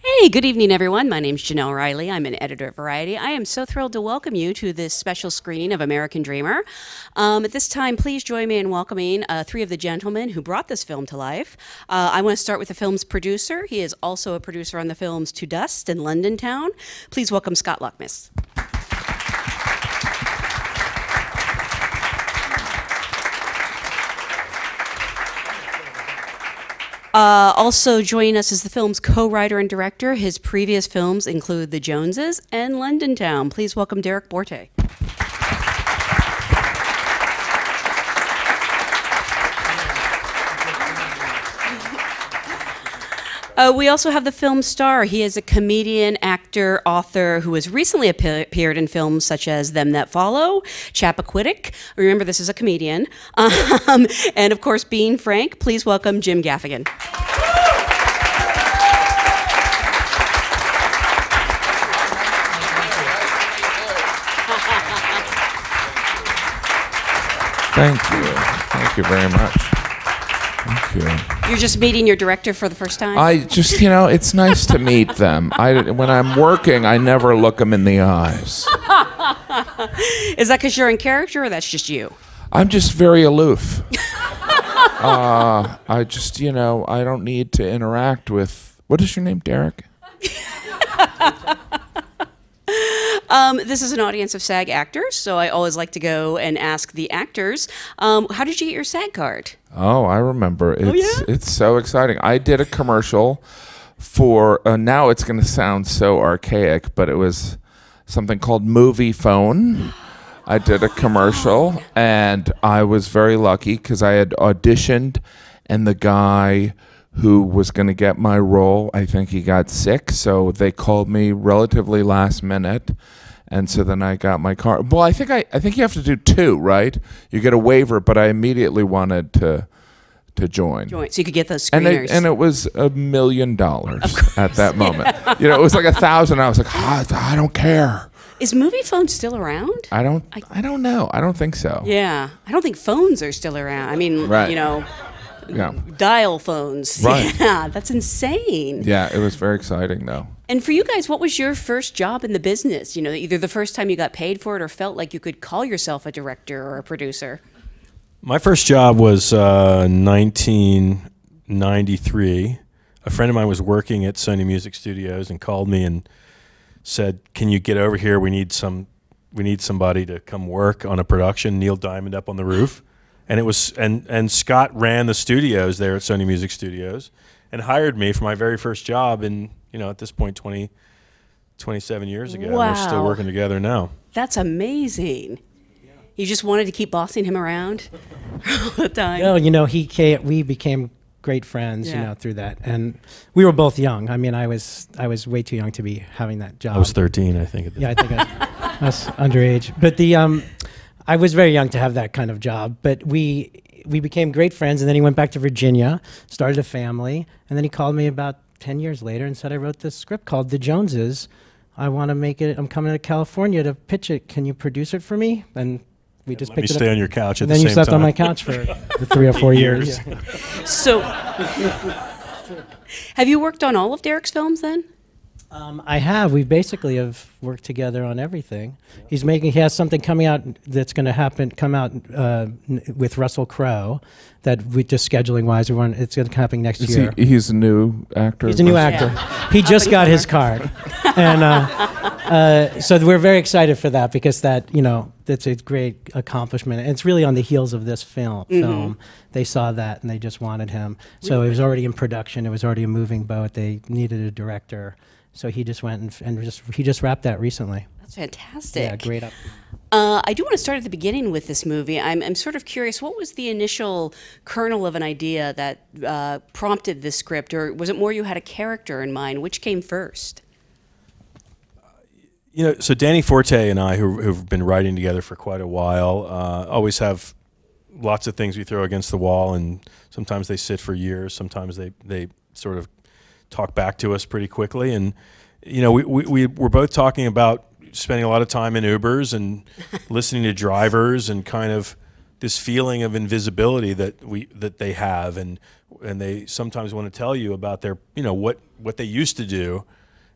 Hey, good evening, everyone. My name's Jenelle Riley. I'm an editor at Variety. I am so thrilled to welcome you to this special screening of American Dreamer. At this time, please join me in welcoming three of the gentlemen who brought this film to life. I want to start with the film's producer. He is also a producer on the films To Dust and London Town. Please welcome Scott Lochmus. Also joining us is the film's co-writer and director. His previous films include The Joneses and London Town. Please welcome Derrick Borte. We also have the film star. He is a comedian, actor, author who has recently appeared in films such as Them That Follow, Chappaquiddick. Remember, this is a comedian. And of course, Being Frank. Please welcome Jim Gaffigan. Thank you. Thank you very much. Thank you. You're just meeting your director for the first time? I just, you know, it's nice to meet them. When I'm working, I never look them in the eyes. Is that because you're in character, or that's just you? I'm just very aloof. I just, you know, I don't need to interact with... What is your name, Derrick? This is an audience of SAG actors, so I always like to go and ask the actors, how did you get your SAG card? Oh, I remember. Yeah? It's so exciting. I did a commercial for, now it's going to sound so archaic, but it was something called Movie Phone. I did a commercial, and I was very lucky because I had auditioned, and the guy who was going to get my role, I think he got sick, so they called me relatively last minute, and so then I got my card. Well, I think you have to do two, right? You get a waiver, but I immediately wanted to join. So you could get those screeners. And it was $1 million at that moment. You know, it was like 1,000. I was like, I don't care. Is Movie Phone still around? I don't know. I don't think so. Yeah, I don't think phones are still around. I mean, right. You know. Yeah. Dial phones. Right. Yeah, that's insane. Yeah, it was very exciting, though. And for you guys, what was your first job in the business? You know, either the first time you got paid for it or felt like you could call yourself a director or a producer? My first job was 1993. A friend of mine was working at Sony Music Studios and called me and said, "Can you get over here? We need somebody to come work on a production. Neil Diamond up on the roof." And it was and Scott ran the studios there at Sony Music Studios and hired me for my very first job in, you know, at this point 27 years ago. Wow. And we're still working together now. That's amazing. Yeah. You just wanted to keep bossing him around all the time. No, you know, we became great friends, you know, through that. And we were both young. I mean, I was way too young to be having that job. I was 13, I think. Yeah, I think I was underage. But I was very young to have that kind of job, but we became great friends, and then he went back to Virginia, started a family, and then he called me about 10 years later and said, "I wrote this script called The Joneses. I want to make it. I'm coming to California to pitch it. Can you produce it for me?" And we just picked it up. Let me stay on your couch at the same time. And then you slept on my couch for 3 or 4 years. Yeah. So, have you worked on all of Derrick's films then? I have. We basically have worked together on everything. He has something coming out that's going to come out with Russell Crowe that we just scheduling wise, it's going to happen next year. He's a new actor? He's a new actor. Yeah. He just got his card. And so we're very excited for that because that, you know, that's a great accomplishment. And it's really on the heels of this film. They saw that and they just wanted him. So it was already in production. It was already a moving boat. They needed a director. So he just went and he just wrapped that recently. That's fantastic. Yeah, great. I do want to start at the beginning with this movie. I'm sort of curious, what was the initial kernel of an idea that prompted this script? Or was it more you had a character in mind? Which came first? You know, so Danny Forte and I, who've been writing together for quite a while, always have lots of things we throw against the wall, and sometimes they sit for years. Sometimes they sort of talk back to us pretty quickly. And, you know, we're both talking about spending a lot of time in Ubers and listening to drivers and kind of this feeling of invisibility that they have, and they sometimes want to tell you about their, you know, what they used to do,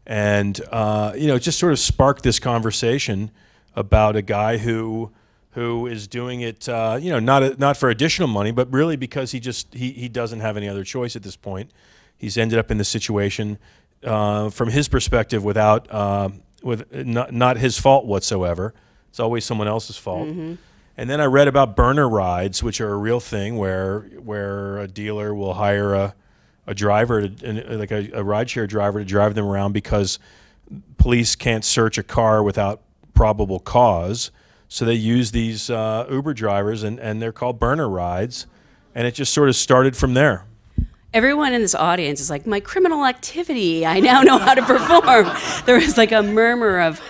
and you know, just sort of sparked this conversation about a guy who is doing it, you know, not for additional money, but really because he doesn't have any other choice at this point. He's ended up in this situation from his perspective not his fault whatsoever. It's always someone else's fault. Mm-hmm. And then I read about burner rides, which are a real thing, where a dealer will hire a driver, like a rideshare driver, to drive them around because police can't search a car without probable cause. So they use these Uber drivers, and they're called burner rides. And it just sort of started from there. Everyone in this audience is like, my criminal activity, I now know how to perform. There was like a murmur of,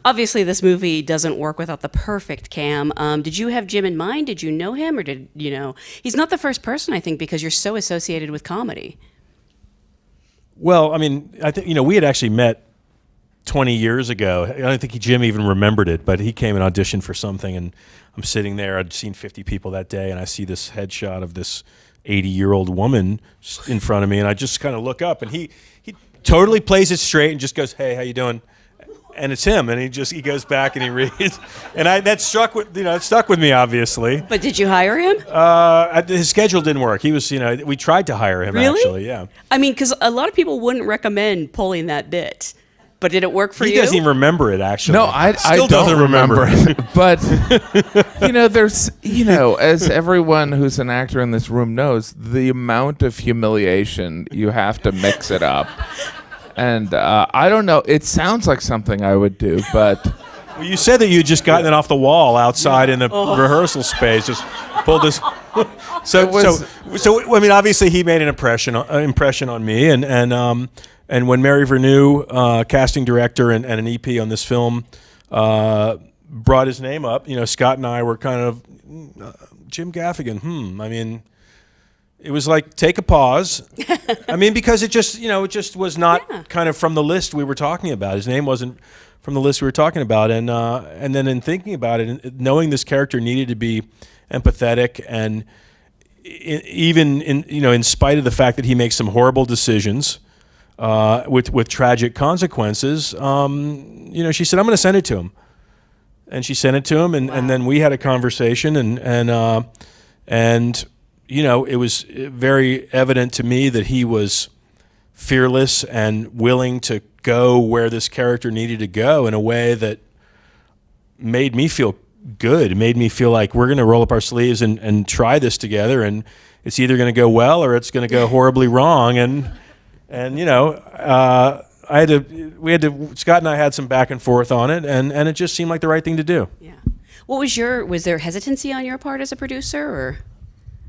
obviously, this movie doesn't work without the perfect cam. Did you have Jim in mind? Did you know him? Or did you know? He's not the first person, I think, because you're so associated with comedy. Well, I mean, I think, you know, we had actually met 20 years ago. I don't think Jim even remembered it, but he came and auditioned for something, and I'm sitting there. I'd seen 50 people that day, and I see this headshot of this 80-year-old woman in front of me, and I just kind of look up, and he totally plays it straight and just goes, "Hey, how you doing?" And it's him, and he goes back and he reads, and it stuck with me, obviously. But did you hire him? His schedule didn't work. He was, you know, we tried to hire him. Really? Actually, yeah. I mean, because a lot of people wouldn't recommend pulling that bit. But did it work for you? He doesn't even remember it, actually. No, I Still don't doesn't remember it. But, you know, there's, you know, as everyone who's an actor in this room knows, the amount of humiliation, you have to mix it up. And I don't know, it sounds like something I would do, but... Well, you said that you had just gotten it off the wall outside in the rehearsal space. Just pulled this... So I mean, obviously he made an impression on me, and when Mary Vernew, casting director and an EP on this film, brought his name up, you know, Scott and I were kind of, Jim Gaffigan, I mean, it was like, take a pause. I mean, because it just, you know, it just was not kind of from the list we were talking about. His name wasn't from the list we were talking about. And then in thinking about it, and knowing this character needed to be empathetic, and even in spite of the fact that he makes some horrible decisions, with tragic consequences, you know, she said, "I'm going to send it to him," and she sent it to him, and then we had a conversation, and you know, it was very evident to me that he was fearless and willing to go where this character needed to go in a way that made me feel good. It made me feel like we're going to roll up our sleeves and try this together, and it's either going to go well or it's going to go horribly wrong. And you know, Scott and I had some back and forth on it, and it just seemed like the right thing to do. Yeah. What was there hesitancy on your part as a producer, or?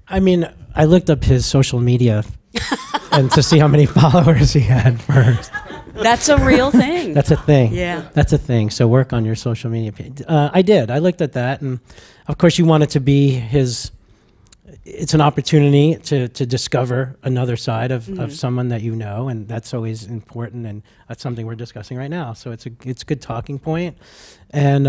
I mean, I looked up his social media and to see how many followers he had first. That's a real thing. That's a thing. Yeah. That's a thing. So work on your social media page. I did. I looked at that, and of course you want it to be his... It's an opportunity to discover another side of someone that you know, and that's always important, and that's something we're discussing right now. So it's a good talking point. And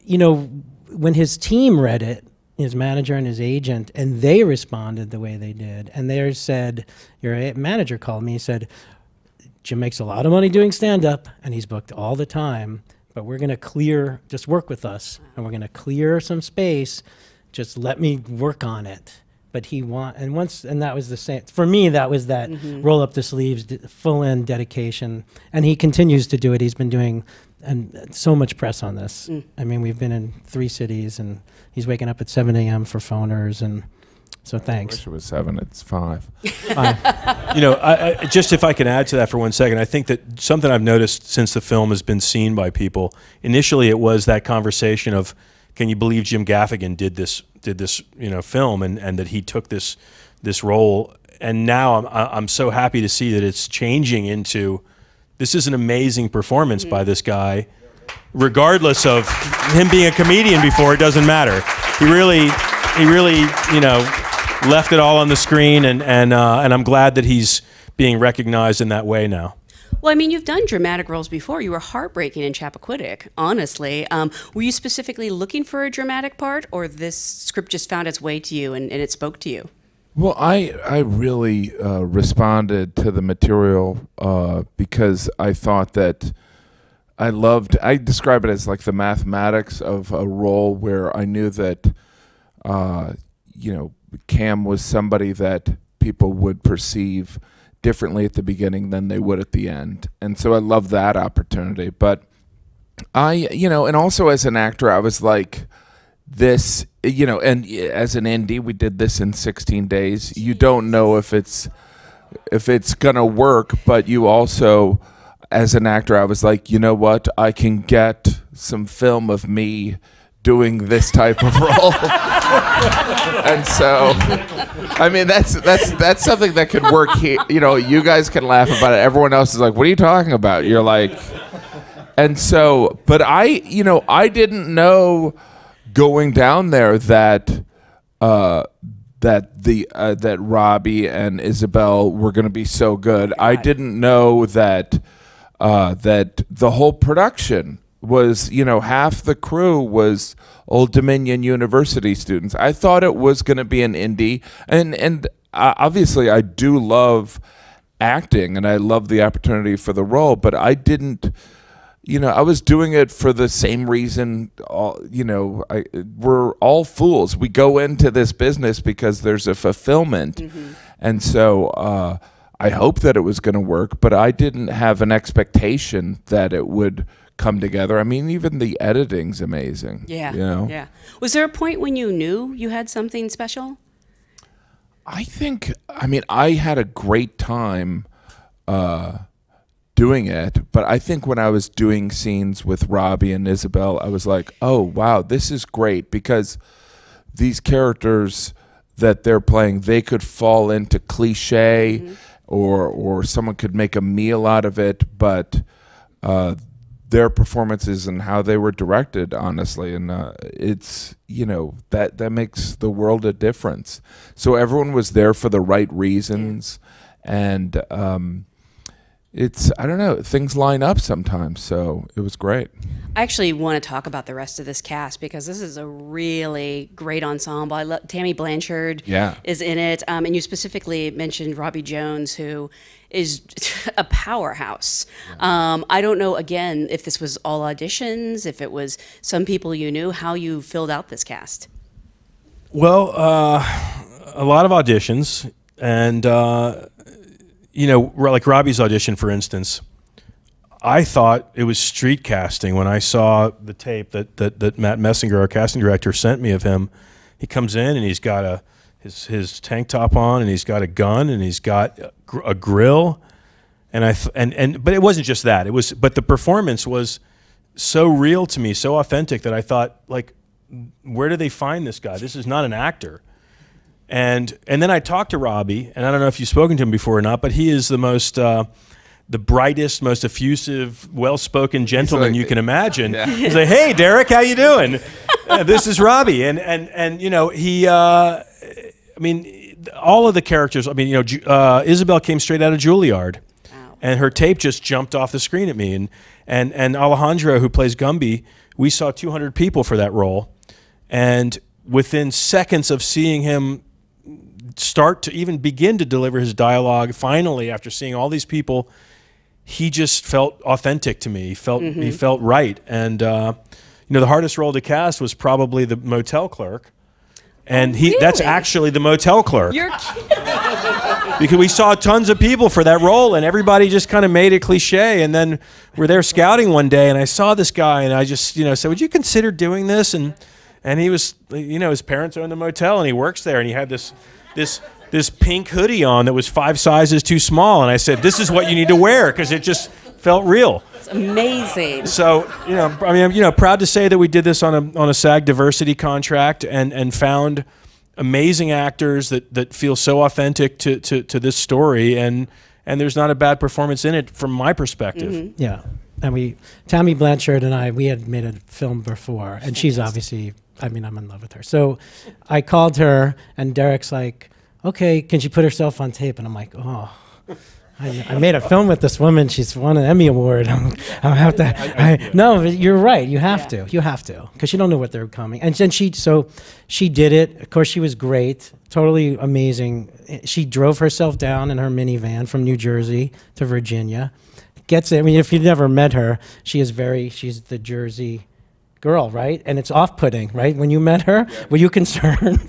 you know, when his team read it, his manager and his agent, and they responded the way they did, and they said, your manager called me, he said, "Jim makes a lot of money doing stand-up, and he's booked all the time, but we're going to just work with us, and we're going to clear some space. Just let me work on it." But and that was the same for me. That was that roll up the sleeves, full in dedication, and he continues to do it. He's been doing so much press on this. I mean, we've been in 3 cities, and he's waking up at 7 a.m. for phoners, and so thanks. I wish it was 7. It's 5. You know, I just if I can add to that for 1 second, I think that something I've noticed since the film has been seen by people. Initially, it was that conversation of, can you believe Jim Gaffigan did this you know, film, and that he took this role, and now I'm so happy to see that it's changing into, this is an amazing performance by this guy, regardless of him being a comedian before. It doesn't matter. He really you know, left it all on the screen, and I'm glad that he's being recognized in that way now. Well, I mean, you've done dramatic roles before. You were heartbreaking in Chappaquiddick, honestly. Were you specifically looking for a dramatic part, or this script just found its way to you and it spoke to you? Well, I really responded to the material because I thought that I describe it as like the mathematics of a role where I knew that, you know, Cam was somebody that people would perceive differently at the beginning than they would at the end. And so I love that opportunity. But you know, and also as an actor, I was like, this, you know, and as an indie, we did this in 16 days. You don't know if it's gonna work, but you also, as an actor, I was like, you know what, I can get some film of me doing this type of role. And so, I mean, that's something that could work here. You know, you guys can laugh about it. Everyone else is like, what are you talking about? You're like, and so, but you know, I didn't know going down there that that Robbie and Isabel were going to be so good. I didn't know that that the whole production was, you know, half the crew was Old Dominion University students. I thought it was going to be an indie, and obviously I do love acting and I love the opportunity for the role, but I didn't. You know, I was doing it for the same reason, you know, we're all fools. We go into this business because there's a fulfillment. Mm-hmm. And so I hope that it was going to work, but I didn't have an expectation that it would come together. I mean, even the editing's amazing. Yeah, you know? Yeah. Was there a point when you knew you had something special? I mean, I had a great time doing it, but I think when I was doing scenes with Robbie and Isabel, I was like, oh wow, this is great, because these characters that they're playing, they could fall into cliche, mm-hmm. or someone could make a meal out of it, but their performances and how they were directed, honestly, and it's, you know, that makes the world a difference. So everyone was there for the right reasons, and it's, I don't know, things line up sometimes, so it was great. I actually want to talk about the rest of this cast, because this is a really great ensemble. I love Tammy Blanchard is in it, and you specifically mentioned Robbie Jones, who is a powerhouse. Yeah. I don't know, again, if this was all auditions, if it was some people you knew, how you filled out this cast. Well, a lot of auditions, and you know, like Robbie's audition, for instance, I thought it was street casting when I saw the tape that Matt Messinger, our casting director, sent me of him. He comes in and he's got his tank top on, and he's got a gun, and he's got a grill, and but it wasn't just that. It was, but the performance was so real to me, so authentic, that I thought, like, where do they find this guy? This is not an actor. And then I talked to Robbie, and I don't know if you've spoken to him before or not, but he is the most, the brightest, most effusive, well-spoken gentleman you can imagine. Yeah. He's like, "Hey, Derrick, how you doing? This is Robbie," and you know, he, I mean, all of the characters. I mean, you know, Isabel came straight out of Juilliard, wow. And her tape just jumped off the screen at me, and Alejandro, who plays Gumby, we saw 200 people for that role, and within seconds of seeing him start to even begin to deliver his dialogue, finally, after seeing all these people, he just felt authentic to me. He felt right. And you know, the hardest role to cast was probably the motel clerk. And that's actually the motel clerk. You're kidding. Because we saw tons of people for that role, and everybody just kind of made it cliche. And then we're there scouting one day, and I saw this guy, and I just, you know, said, "Would you consider doing this?" And he was, you know, his parents owned the motel, and he works there, and he had this pink hoodie on that was 5 sizes too small, and I said, "This is what you need to wear," because it just felt real. It's amazing. So, you know, I mean, you know, proud to say that we did this on a SAG diversity contract, and found amazing actors that feel so authentic to this story, and there's not a bad performance in it from my perspective. Mm-hmm. Yeah. And Tammy Blanchard and we had made a film before, and she's obviously, I mean, I'm in love with her. So I called her, and Derrick's like, "Okay, can she put herself on tape?" And I'm like, "Oh, I made a film with this woman. She's won an Emmy Award. I have to. No, but you're right. You have to. You have to, because you don't know what they're coming. And then she did it. Of course, she was great. Totally amazing. She drove herself down in her minivan from New Jersey to Virginia. Gets it. I mean, if you've never met her, she's the Jersey girl, right? And it's off-putting, right? When you met her, were you concerned?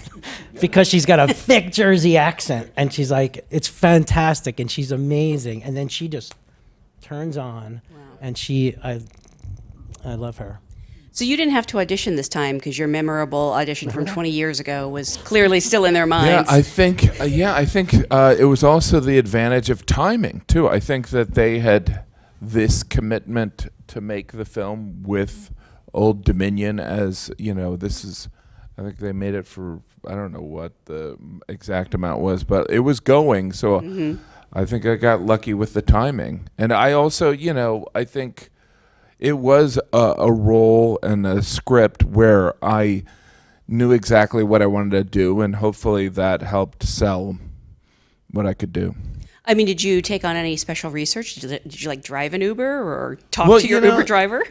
Because she's got a thick Jersey accent, and she's like, it's fantastic, and she's amazing. And then she just turns on, and I love her. So you didn't have to audition this time because your memorable audition from 20 years ago was clearly still in their minds. Yeah, I think it was also the advantage of timing too. I think that they had this commitment to make the film with Old Dominion, as you know, I think they made it for, I don't know what the exact amount was, but it was going. So I think I got lucky with the timing. And I also, I think it was a role and a script where I knew exactly what I wanted to do, and hopefully that helped sell what I could do. I mean, did you take on any special research? Did you like drive an Uber or talk to your Uber driver?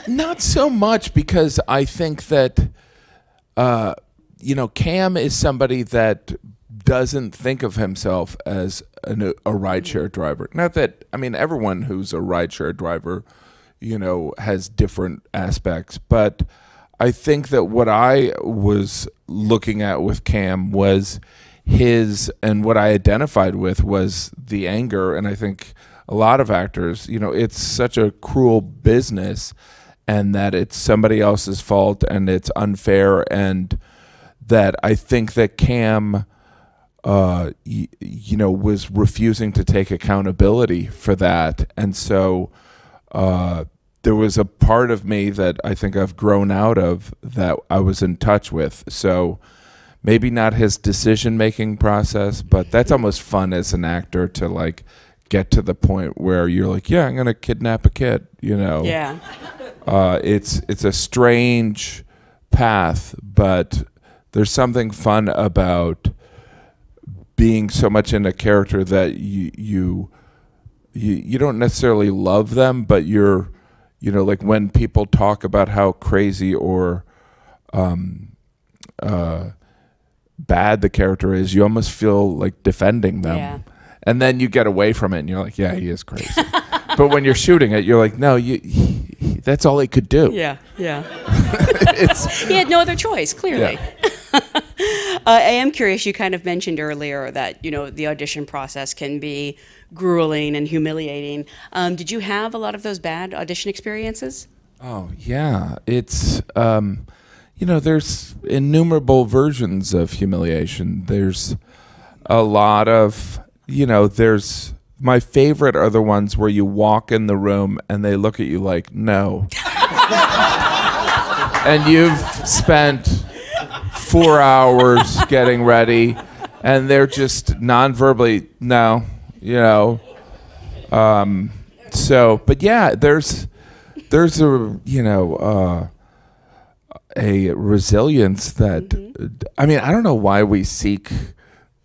Not so much, because I think that, Cam is somebody that doesn't think of himself as a rideshare driver. Not that, I mean, everyone who's a rideshare driver, has different aspects. But I think that what I was looking at with Cam was and what I identified with was the anger. And I think a lot of actors, it's such a cruel business, and that it's somebody else's fault and it's unfair. And that I think that Cam, was refusing to take accountability for that. And so there was a part of me that I think I've grown out of that I was in touch with. So maybe not his decision-making process, but that's almost fun as an actor to like get to the point where you're like, yeah, I'm going to kidnap a kid, Yeah. It's a strange path, but there's something fun about being so much in a character that you don't necessarily love them, but you're, like when people talk about how crazy or bad the character is, you almost feel like defending them. Yeah. And then you get away from it and you're like, yeah, he is crazy. But when you're shooting it, you're like, no, that's all he could do. Yeah. He had no other choice, clearly. Yeah. I am curious, you kind of mentioned earlier that, the audition process can be grueling and humiliating. Did you have a lot of those bad audition experiences? Oh, yeah. It's, there's innumerable versions of humiliation. There's a lot of, there's, my favorite are the ones where you walk in the room and they look at you like, no. And you've spent 4 hours getting ready and they're just non-verbally, no, but yeah, there's a resilience that, I mean, I don't know why we seek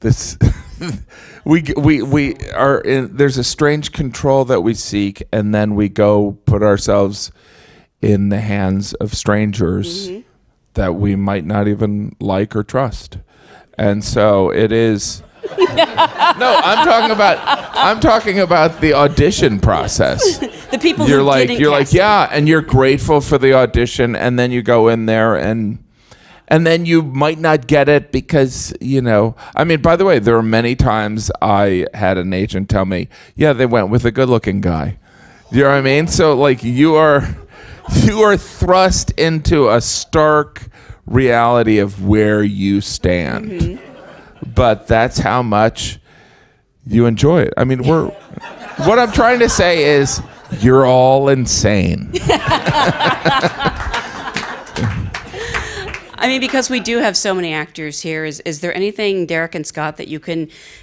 this. we are in, there's a strange control that we seek, and then we go put ourselves in the hands of strangers that we might not even like or trust. And so it is. No, I'm talking about the audition process. The people you're who like didn't you're like cast yeah, and you're grateful for the audition, and then you go in there and then you might not get it because I mean, by the way, there are many times I had an agent tell me, yeah, they went with a good-looking guy. You know what I mean? So like you are thrust into a stark reality of where you stand. But that's how much you enjoy it. I mean, what I'm trying to say is you're all insane. I mean, because we do have so many actors here, is there anything, Derrick and Scott, that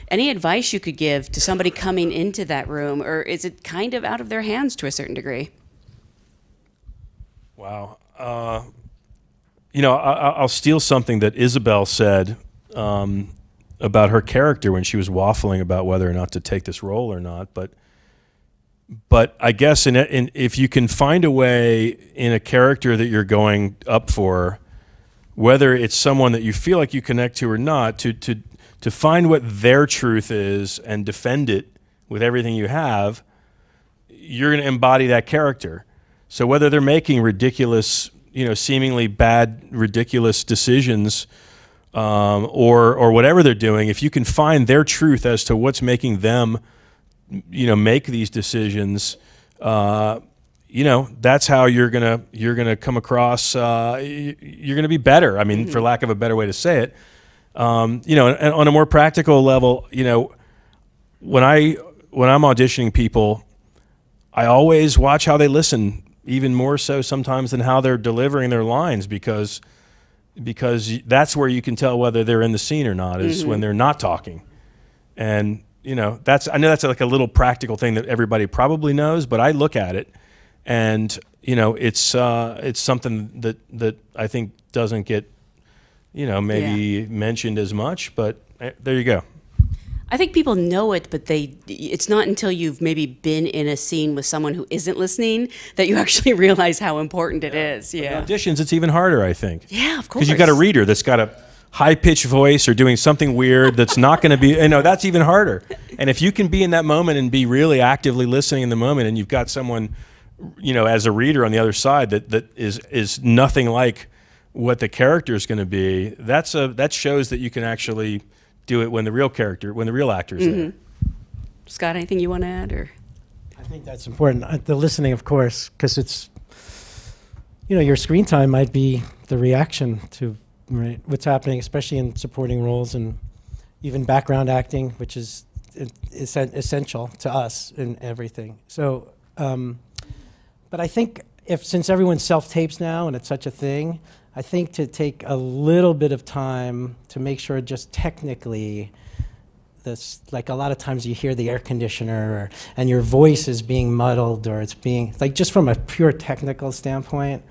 any advice you could give to somebody coming into that room, or is it kind of out of their hands to a certain degree? Wow. I'll steal something that Isabel said about her character when she was waffling about whether or not to take this role or not. But I guess if you can find a way in a character that you're going up for, whether it's someone that you feel like you connect to or not, to find what their truth is and defend it with everything you have, you're going to embody that character. So whether they're making ridiculous, seemingly bad, ridiculous decisions, or whatever they're doing, if you can find their truth as to what's making them, make these decisions, that's how you're gonna come across. You're gonna be better. I mean, for lack of a better way to say it. And on a more practical level, when I'm auditioning people, I always watch how they listen, even more so sometimes than how they're delivering their lines, because that's where you can tell whether they're in the scene or not, is when they're not talking. And I know that's like a little practical thing that everybody probably knows, but I look at it, and it's something that I think doesn't get maybe mentioned as much, but there you go. I think people know it, but it's not until you've maybe been in a scene with someone who isn't listening that you actually realize how important it is. Yeah. In auditions, it's even harder, I think. Yeah, of course. Because you've got a reader that's got a high-pitched voice or doing something weird that's not going to be, that's even harder. And if you can be in that moment and be really actively listening in the moment, and you've got someone, as a reader on the other side that is nothing like what the character is going to be, that shows that you can actually do it when the real actor is there. Scott, anything you want to add? Or I think that's important. The listening, of course, because it's, your screen time might be the reaction to what's happening, especially in supporting roles and even background acting, which is essential to us in everything. So, but I think since everyone's self-tapes now and it's such a thing, I think to take a little bit of time to make sure just technically like a lot of times you hear the air conditioner and your voice is being muddled, or it's being, like, just from a pure technical standpoint,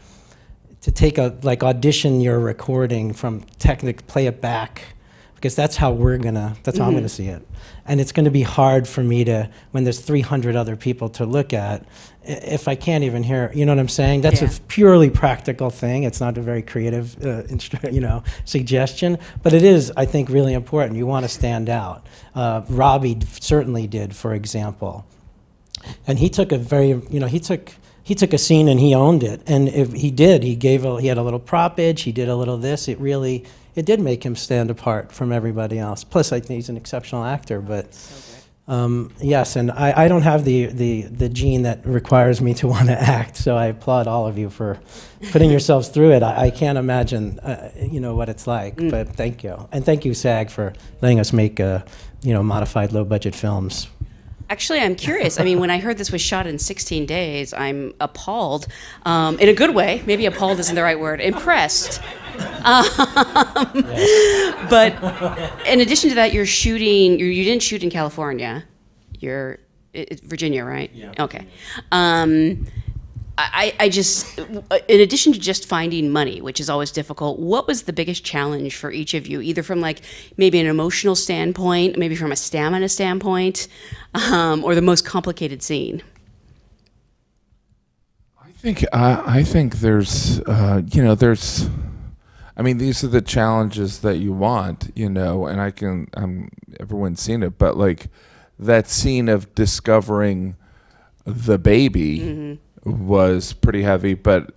to take audition your recording from play it back, because that's how I'm gonna see it. And it's gonna be hard for me when there's 300 other people to look at, if I can't even hear, you know what I'm saying? That's a purely practical thing. It's not a very creative, suggestion, but it is, I think, really important. You want to stand out. Robbie certainly did, for example. And he took a he took a scene and he owned it. And if he did, he had a little propage, he did a little this. It did make him stand apart from everybody else. Plus, I think he's an exceptional actor, but yes, and I don't have the gene that requires me to want to act, so I applaud all of you for putting yourselves through it. I can't imagine, what it's like, but thank you. And thank you, SAG, for letting us make, modified low-budget films. Actually, I'm curious. I mean, when I heard this was shot in 16 days, I'm appalled, in a good way. Maybe appalled isn't the right word. Impressed. But in addition to that, you didn't shoot in California. It's Virginia, right? Yeah. Okay. I just, in addition to just finding money, which is always difficult, what was the biggest challenge for each of you, either from maybe an emotional standpoint, maybe from a stamina standpoint, or the most complicated scene? I think there's, I mean, these are the challenges that you want, and everyone's seen it, but that scene of discovering the baby was pretty heavy, but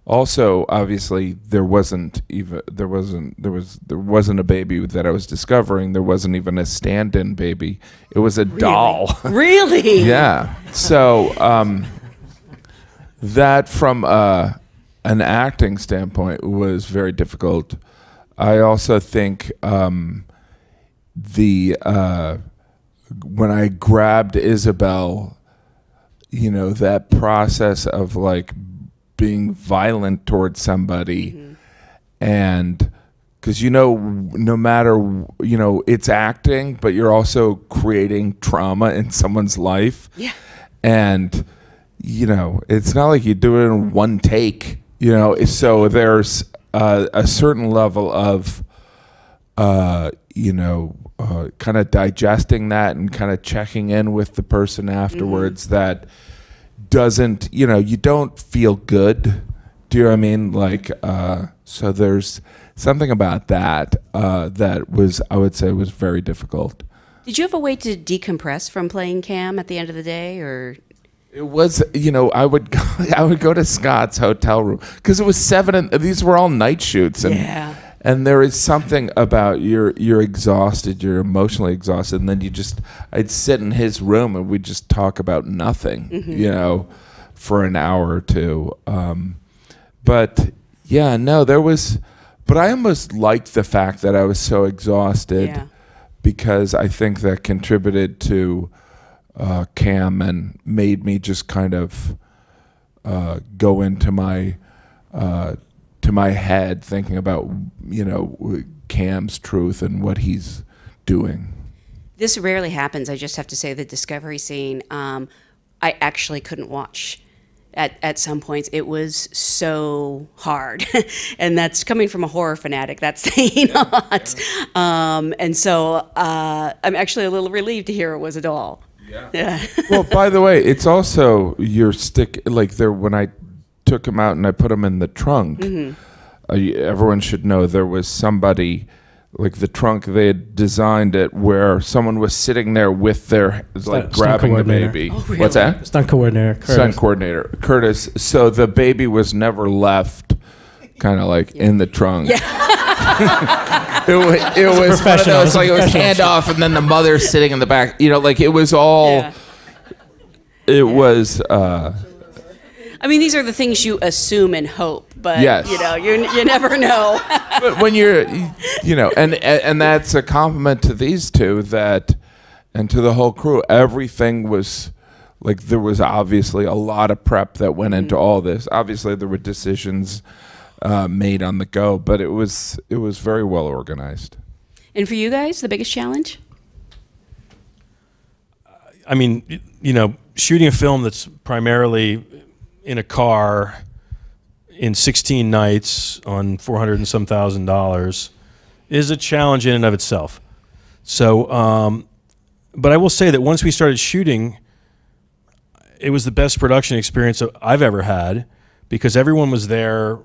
also obviously there wasn't a baby that I was discovering. There wasn't even a stand-in baby. It was a doll. Really? Yeah. So that from an acting standpoint was very difficult. I also think when I grabbed Isabel, that process of being violent towards somebody, and because no matter it's acting, but you're also creating trauma in someone's life. Yeah. And it's not like you do it in one take. So there's a certain level of kind of digesting that and kind of checking in with the person afterwards that doesn't, you know, you don't feel good. Do you know what I mean? Like, so there's something about that that was, I would say, was very difficult. Did you have a way to decompress from playing Cam at the end of the day, or? It was, you know, I would go to Scott's hotel room because it was 7, and these were all night shoots, and and there is something about you're exhausted, you're emotionally exhausted, and then I'd sit in his room and we'd just talk about nothing, you know, for an hour or two. But yeah, no, but I almost liked the fact that I was so exhausted because I think that contributed to Cam and made me just kind of go into my head thinking about, you know, Cam's truth and what he's doing. This rarely happens. I just have to say the discovery scene, I actually couldn't watch at some points. It was so hard. And that's coming from a horror fanatic. That's saying a lot. And so I'm actually a little relieved to hear it was a doll. Yeah. Well, by the way, it's also your stick, like when I took him out and I put him in the trunk, everyone should know there was somebody, like the trunk, they had designed it where someone was sitting there with their, like grabbing the baby. Oh, really? What's that? Stunt coordinator, Curtis. Stunt coordinator, Curtis. So the baby was never left kind of like in the trunk. It was one of those, like it was handoff and then the mother sitting in the back. You know, like it was all, it was... I mean, these are the things you assume and hope, but you know, you never know. But when you're, you know, and that's a compliment to these two and to the whole crew. Everything was like, there was obviously a lot of prep that went into all this. Obviously, there were decisions made on the go, but it was very well organized. And for you guys, the biggest challenge? I mean, you know, shooting a film that's primarily in a car in 16 nights on $400 and some $1,000 is a challenge in and of itself. So, but I will say that once we started shooting, it was the best production experience I've ever had because everyone was there,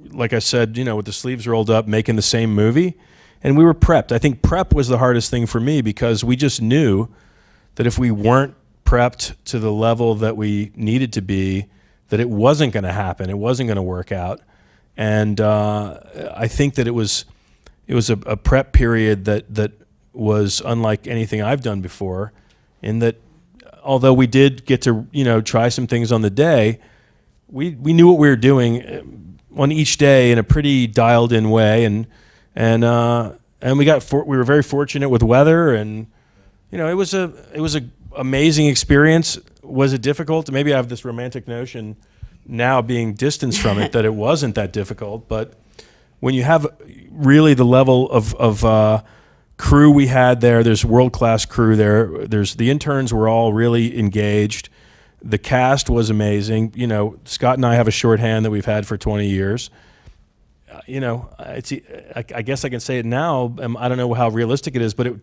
like I said, you know, with the sleeves rolled up, making the same movie, and we were prepped. I think prep was the hardest thing for me because we just knew that if we weren't prepped to the level that we needed to be, that it wasn't going to happen. It wasn't going to work out. And I think that it was a prep period that was unlike anything I've done before, in that although we did get to, you know, try some things on the day, we knew what we were doing on each day in a pretty dialed in way, and we were very fortunate with weather, and you know, it was a amazing experience. Was it difficult? Maybe I have this romantic notion now, being distanced from it, that it wasn't that difficult. But when you have really the level of crew we had there, there's world-class crew there. There's the interns were all really engaged. The cast was amazing. You know, Scott and I have a shorthand that we've had for 20 years. You know, I guess I can say it now. I don't know how realistic it is, but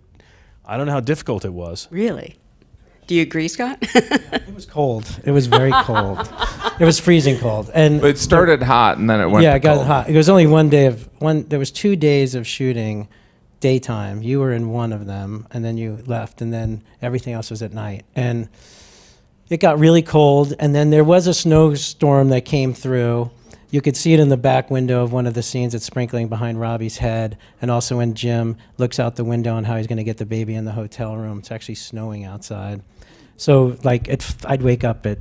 I don't know how difficult it was. Really? Do you agree, Scott? It was cold. It was very cold. It was freezing cold. And it started hot and then it went. Yeah, it got hot. It was only there was 2 days of shooting daytime. You were in one of them, and then you left, and then everything else was at night. And it got really cold, and then there was a snowstorm that came through. You could see it in the back window of one of the scenes. It's sprinkling behind Robbie's head, and also when Jim looks out the window on how he's going to get the baby in the hotel room. It's actually snowing outside. So like I'd wake up at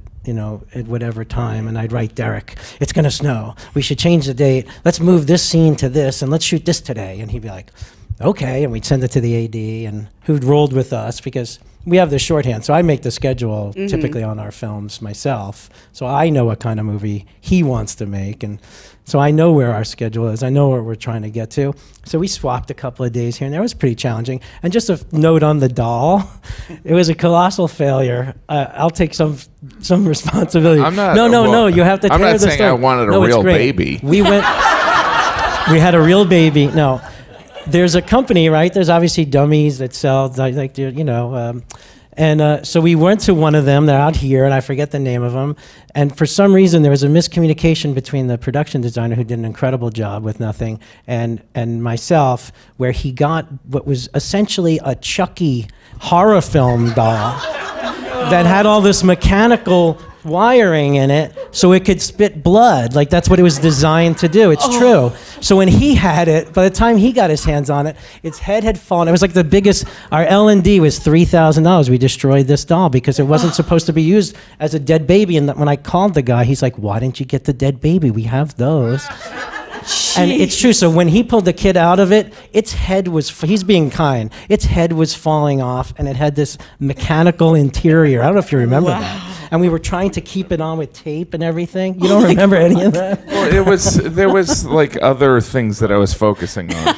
whatever time, and I'd write Derrick, it's going to snow. We should change the date. Let's move this scene to this, and let's shoot this today. And he'd be like, okay, and we'd send it to the AD, and who'd rolled with us because we have the shorthand. So I make the schedule typically on our films myself. So I know what kind of movie he wants to make. And so I know where our schedule is. I know where we're trying to get to. So we swapped a couple of days here and there. It was pretty challenging. And just a note on the doll, it was a colossal failure. I'll take some responsibility. I'm not. No. You have to tell the story. I'm not saying I wanted a real baby. We had a real baby. No. there's a company, right? There's obviously dummies that sell, like you know, so we went to one of them. They're out here, and I forget the name of them. And for some reason, there was a miscommunication between the production designer, who did an incredible job with nothing, and myself, where he got what was essentially a Chucky horror film doll that had all this mechanical wiring in it so it could spit blood. Like, that's what it was designed to do. It's true. So when he had it, by the time he got his hands on it, its head had fallen. It was like the biggest, our L&D was $3,000. We destroyed this doll because it wasn't supposed to be used as a dead baby. And when I called the guy, he's like, why didn't you get the dead baby? We have those. And it's true. So when he pulled the kid out of it, its head was, he's being kind, its head was falling off, and it had this mechanical interior. I don't know if you remember that. And we were trying to keep it on with tape and everything. You don't remember any of that? Well, there was like other things that I was focusing on.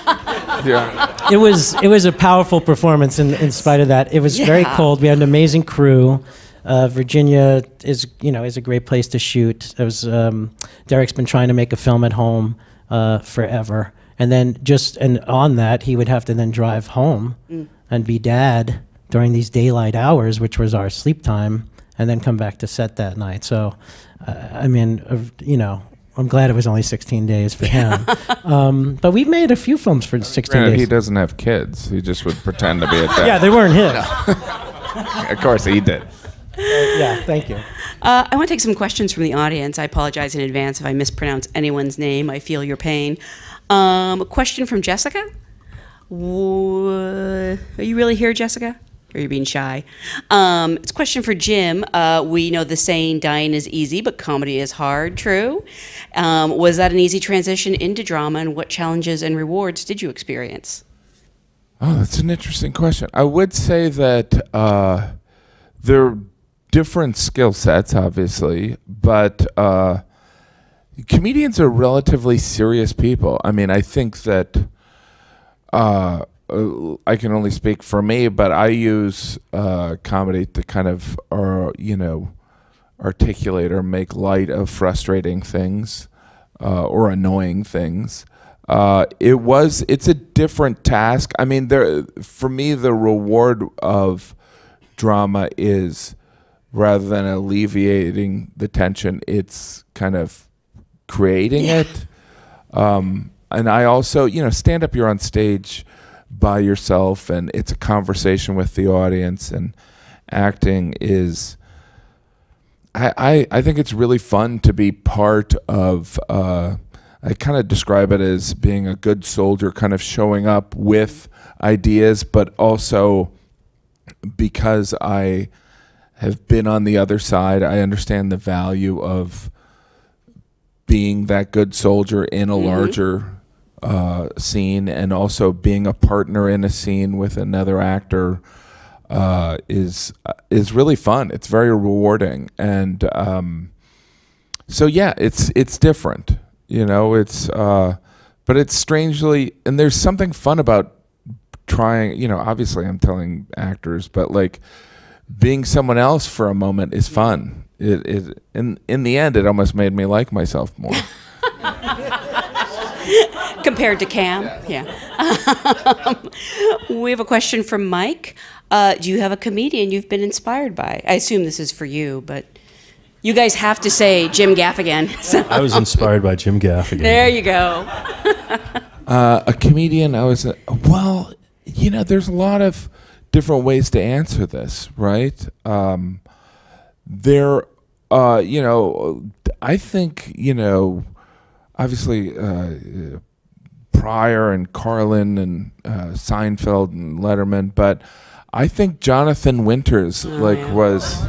Yeah. It was a powerful performance in spite of that. It was very cold. We had an amazing crew. Virginia is a great place to shoot. It was Derrick's been trying to make a film at home forever, and then on that he would have to then drive home and be dad during these daylight hours, which was our sleep time, and then come back to set that night. So, I mean, I'm glad it was only 16 days for him. But we've made a few films for 16 days. He doesn't have kids. He just would pretend to be a dad. Yeah, they weren't his. Of course he did. Yeah, thank you. I want to take some questions from the audience. I apologize in advance if I mispronounce anyone's name. I feel your pain. A question from Jessica. Are you really here, Jessica? Or are you being shy? It's a question for Jim. We know the saying, dying is easy, but comedy is hard. True. Was that an easy transition into drama, and what challenges and rewards did you experience? Oh, that's an interesting question. I would say that there are different skill sets, obviously, but comedians are relatively serious people. I mean, I think that I can only speak for me, but I use comedy to kind of, articulate or make light of frustrating things or annoying things. It's a different task. I mean, for me, the reward of drama is, rather than alleviating the tension, it's kind of creating it. And I also, stand up, you're on stage by yourself, and it's a conversation with the audience, and acting is, I think it's really fun to be part of, I kind of describe it as being a good soldier, kind of showing up with ideas, but also because I have been on the other side, I understand the value of being that good soldier in a larger scene, and also being a partner in a scene with another actor is really fun. It's very rewarding, and so yeah, it's different, but it's strangely, and there's something fun about trying. Obviously, I'm telling actors, but like being someone else for a moment is fun. In the end, it almost made me like myself more. Compared to Cam, yeah. We have a question from Mike. Do you have a comedian you've been inspired by? I assume this is for you, but you guys have to say Jim Gaffigan. So. I was inspired by Jim Gaffigan. There you go. A comedian, there's a lot of different ways to answer this, right? I think, obviously Pryor and Carlin and Seinfeld and Letterman, but I think Jonathan Winters was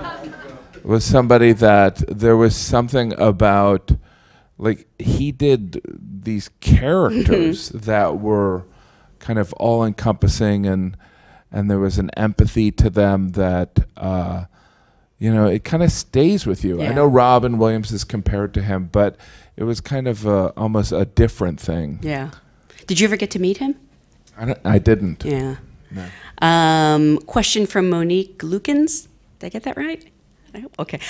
somebody that there was something about, like, he did these characters that were kind of all encompassing, and there was an empathy to them that it kind of stays with you. Yeah. I know Robin Williams is compared to him, but it was kind of almost a different thing. Yeah. Did you ever get to meet him? I didn't. Yeah. No. Question from Monique Lukens. Did I get that right? I hope. Okay.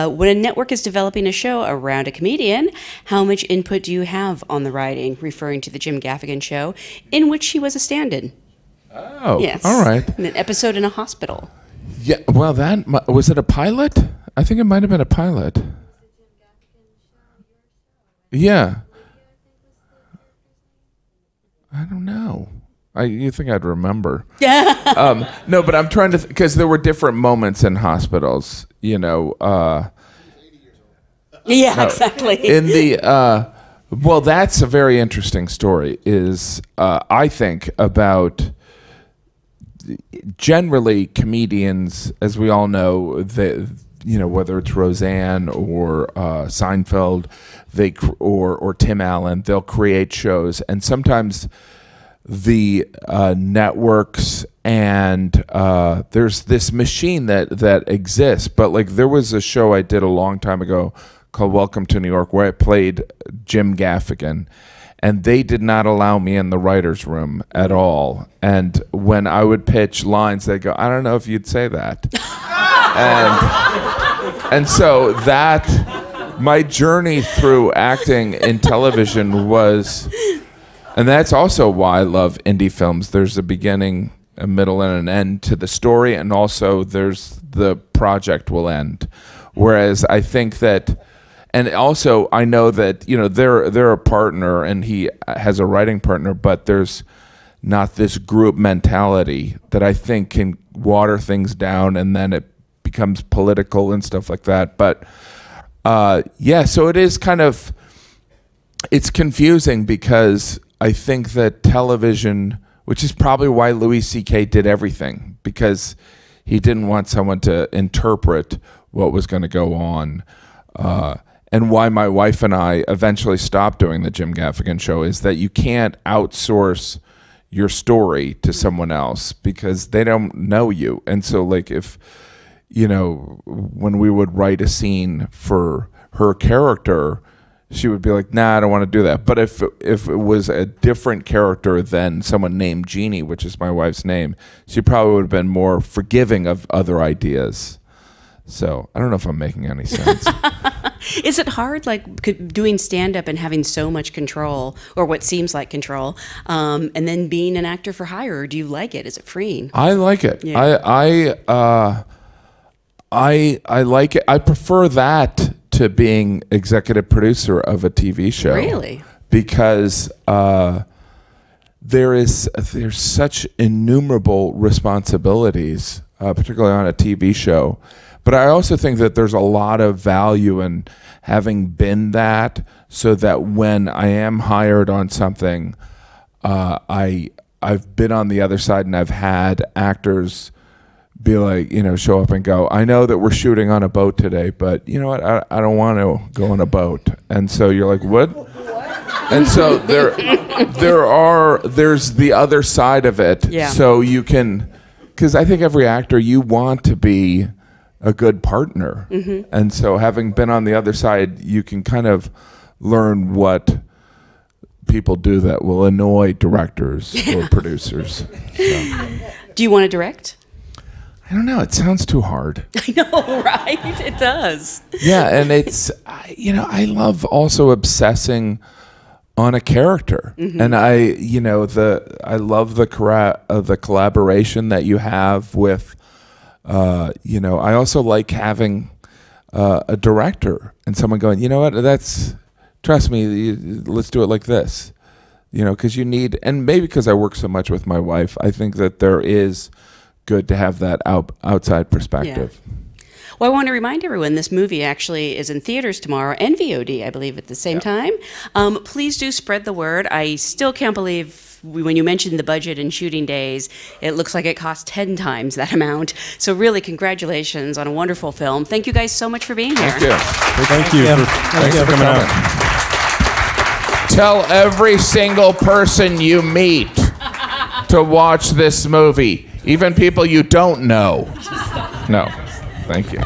When a network is developing a show around a comedian, how much input do you have on the writing? Referring to the Jim Gaffigan show, in which he was a stand-in. Oh, Yes. all right. In an episode in a hospital. Yeah, well, was it a pilot? I think it might have been a pilot. Yeah. I don't know. You think I'd remember? Yeah. No, but I'm trying to because there were different moments in hospitals. You know. Yeah, no, exactly. In the well, that's a very interesting story. Is I think about generally comedians, as we all know, whether it's Roseanne or Seinfeld, or Tim Allen, they'll create shows, and sometimes the networks and there's this machine that exists. But like there was a show I did a long time ago called Welcome to New York where I played Jim Gaffigan, and they did not allow me in the writer's room at all. And when I would pitch lines, they'd go, I don't know if you'd say that. and so that, my journey through acting in television was, and that's also why I love indie films. There's a beginning, a middle, and an end to the story, and also there's the project will end. Whereas I think that, and also I know that, they're a partner and he has a writing partner, but there's not this group mentality that I think can water things down and then it becomes political and stuff like that. But yeah, so it is kind of, it's confusing because I think that television, which is probably why Louis C.K. did everything, because he didn't want someone to interpret what was going to go on. And why my wife and I eventually stopped doing the Jim Gaffigan show is that you can't outsource your story to someone else because they don't know you. And so like if, when we would write a scene for her character, she would be like, nah, I don't want to do that. But if it was a different character than someone named Jeannie, which is my wife's name, she probably would have been more forgiving of other ideas. So I don't know if I'm making any sense. Is it hard, like doing stand-up and having so much control, or what seems like control, and then being an actor for hire? Or do you like it? Is it freeing? I like it. Yeah. I like it. I prefer that to being executive producer of a TV show. Really? Because there's such innumerable responsibilities, particularly on a TV show. But I also think that there's a lot of value in having been that, so that when I am hired on something, I've been on the other side and I've had actors be like, show up and go, I know that we're shooting on a boat today, but you know what? I don't want to go on a boat. And so you're like, what? And so there's the other side of it. Yeah. So you can, because I think every actor, you want to be a good partner. Mm-hmm. And so having been on the other side, you can kind of learn what people do that will annoy directors or producers. So. Do you want to direct? I don't know. It sounds too hard. I know, right? It does. Yeah, and it's, I love also obsessing on a character. Mm-hmm. And I love the collaboration that you have with, I also like having a director and someone going, you know what, trust me, let's do it like this. Because you need, and maybe because I work so much with my wife, I think that there is good to have that outside perspective. Yeah. Well, I want to remind everyone this movie actually is in theaters tomorrow and VOD, I believe, at the same time. Please do spread the word. I still can't believe when you mentioned the budget and shooting days, it looks like it cost 10 times that amount. So really, congratulations on a wonderful film. Thank you guys so much for being here. Thank you. Thank you. Thanks for coming out. Tell every single person you meet to watch this movie, even people you don't know. No, thank you.